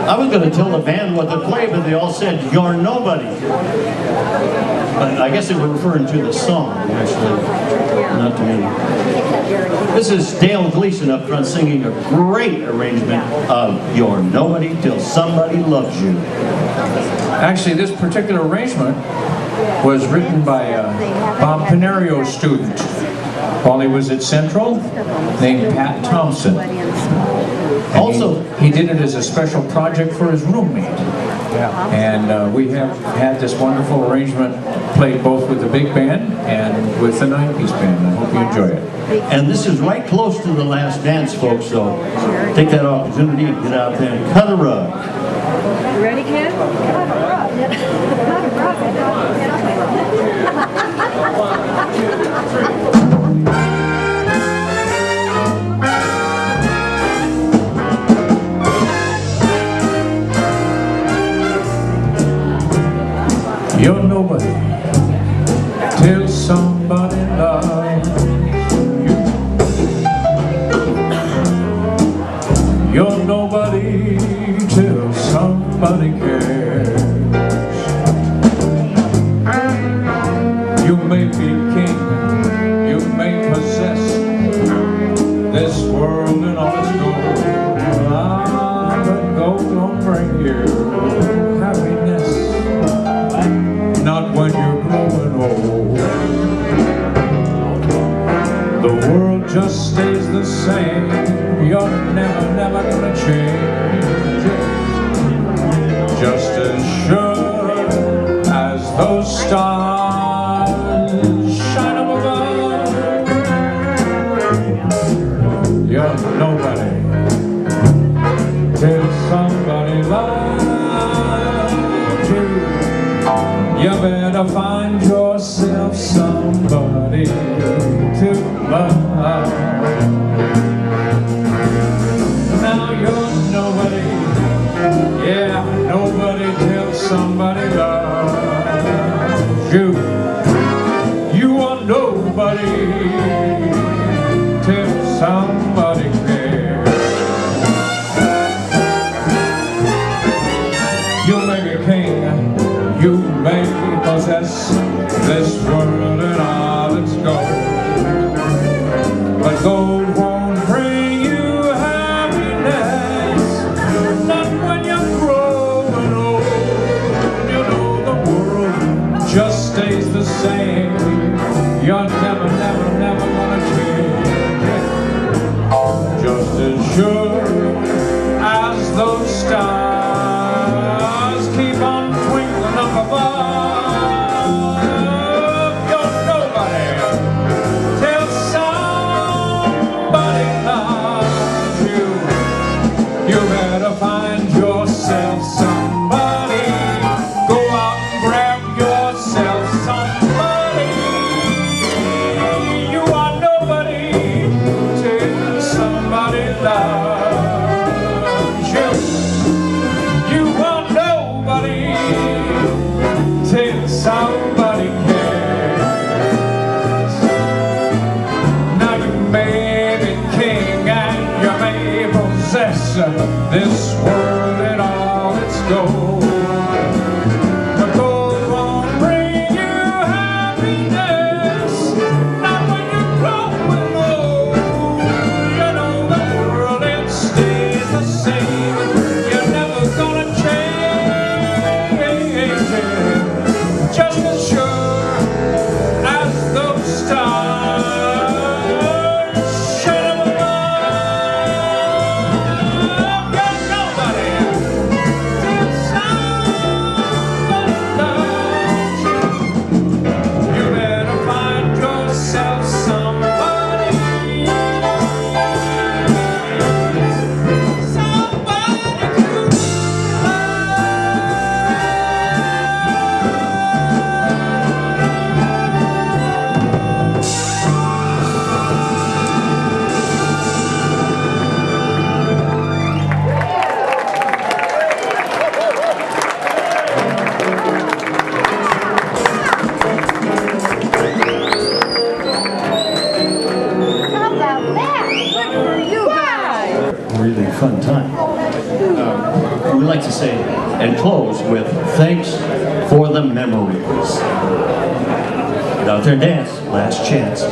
I was going to tell the band what to play, but they all said, "You're nobody." But I guess they were referring to the song, actually, not to me. This is Dale Gleason up front singing a great arrangement of "You're Nobody Till Somebody Loves You." Actually, this particular arrangement was written by a Bob Pinerio student while he was at Central, named Pat Thompson. Also, he did it as a special project for his roommate. Yeah. And we have had this wonderful arrangement played both with the big band and with the 90s band. I hope you enjoy it. And this is right close to the last dance, folks, so take that opportunity to get out there and cut a rug. You ready, Ken? Cut a rug. Cut a rug. You're nobody till somebody loves you. You're nobody till somebody cares. You may be king, you may possess this world and all its gold. But gold don't bring you happiness, not when you're growing old. The world just stays the same. You're never gonna change it. Just as sure as those stars shine up above. You're nobody till somebody loves you. You better find yourself somebody to love. Now you're nobody, yeah, nobody till somebody loves you. You are nobody till somebody cares. You may be king, you may possess this world and all its gold, but gold won't bring you happiness, not when you're growing old. You know the world just stays the same. You're never gonna change it. Just as sure as those stars keep on twinkling up above. You're nobody till somebody loves you. You better find yourself somebody. Go out and grab yourself somebody. You are nobody till somebody loves you. You are nobody till somebody cares. Now you may be king and you may possess this world and all its gold, but gold won't bring you happiness, not when you're growing old. You know the world, it stays the same. You're never gonna change it. Just as sure as those stars shine above. You're nobody really fun time. We like to say and close with thanks for the memories. Get out there and dance. Last chance.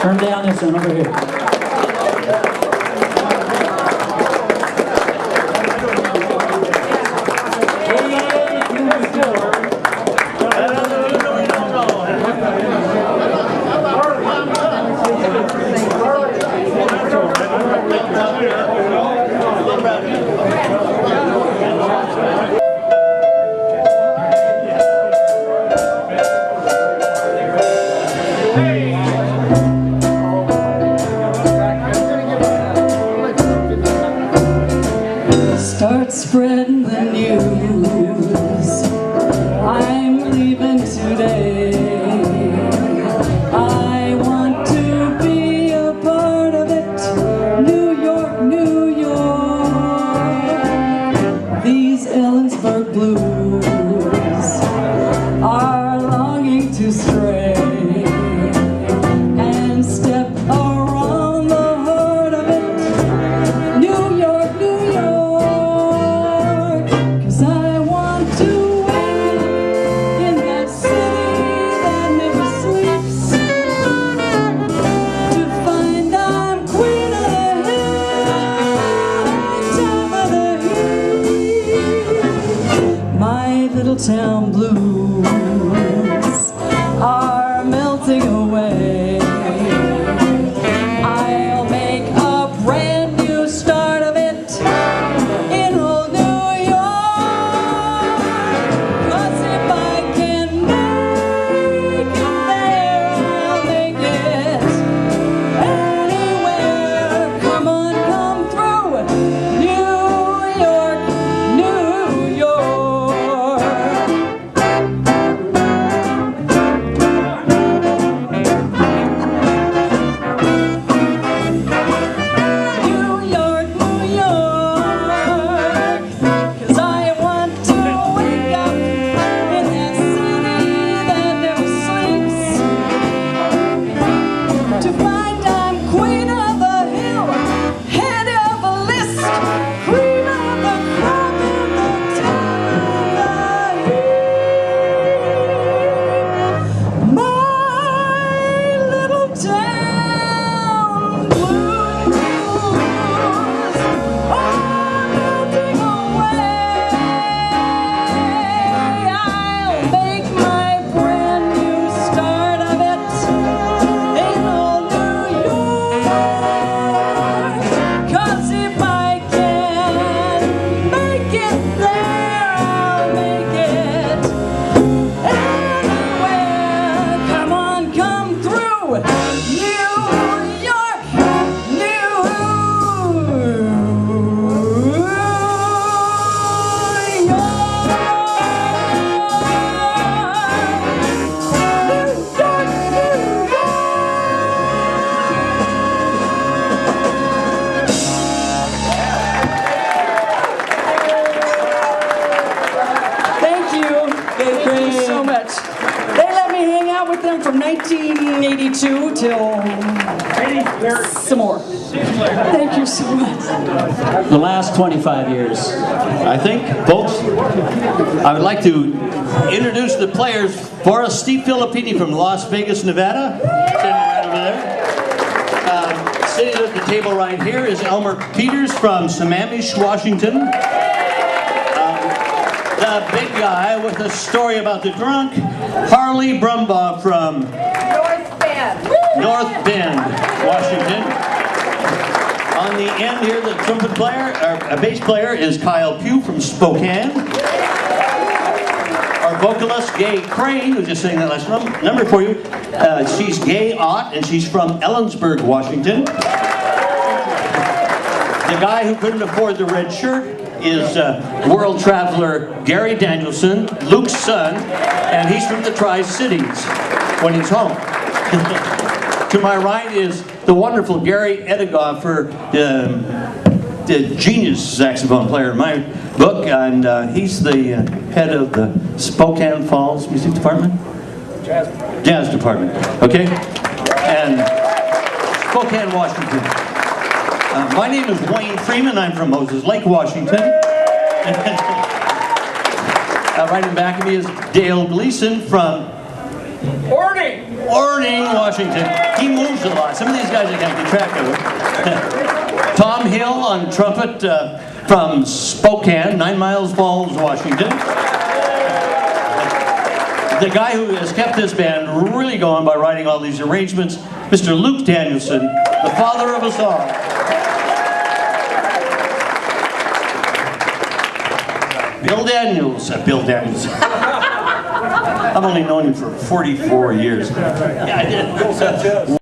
Turn down this one over here. Start spreading the news. I'm leaving today. I want to be a part of it. New York, New York. These Ellensburg blues are longing to stray and step around the heart of it. New York, New York. 'Cause I want to wake in that city that never sleeps, to find I'm queen of the hill, top of the heap. My little town blues are melting away. 22 till some more. Thank you so much. The last 25 years. I think, folks, I would like to introduce the players for us. Steve Filippini from Las Vegas, Nevada. Sitting right over there. Sitting at the table right here is Elmer Peters from Sammamish, Washington. The big guy with a story about the drunk, Harley Brumbaugh from North Bend, Washington. On the end here, the trumpet player, or bass player, is Kyle Pugh from Spokane. Our vocalist, Gay Crane, who just sang that last number for you, she's Gay Ott, and she's from Ellensburg, Washington. The guy who couldn't afford the red shirt is world traveler Gary Danielson, Luke's son, and he's from the Tri-Cities when he's home. To my right is the wonderful Gary Edegoffer, the genius saxophone player in my book, and he's the head of the Spokane Falls Music Department? Jazz Department, okay? And Spokane, Washington. My name is Wayne Freeman. I'm from Moses Lake, Washington. Right in back of me is Dale Gleason from Orning, Washington. He moves a lot. Some of these guys I can't keep track of him. Tom Hill on trumpet from Spokane, 9 Miles Falls, Washington. The guy who has kept this band really going by writing all these arrangements, Mr. Luke Danielson, the father of us all. Bill Daniels. I've only known him for 44 years. Yeah, I did.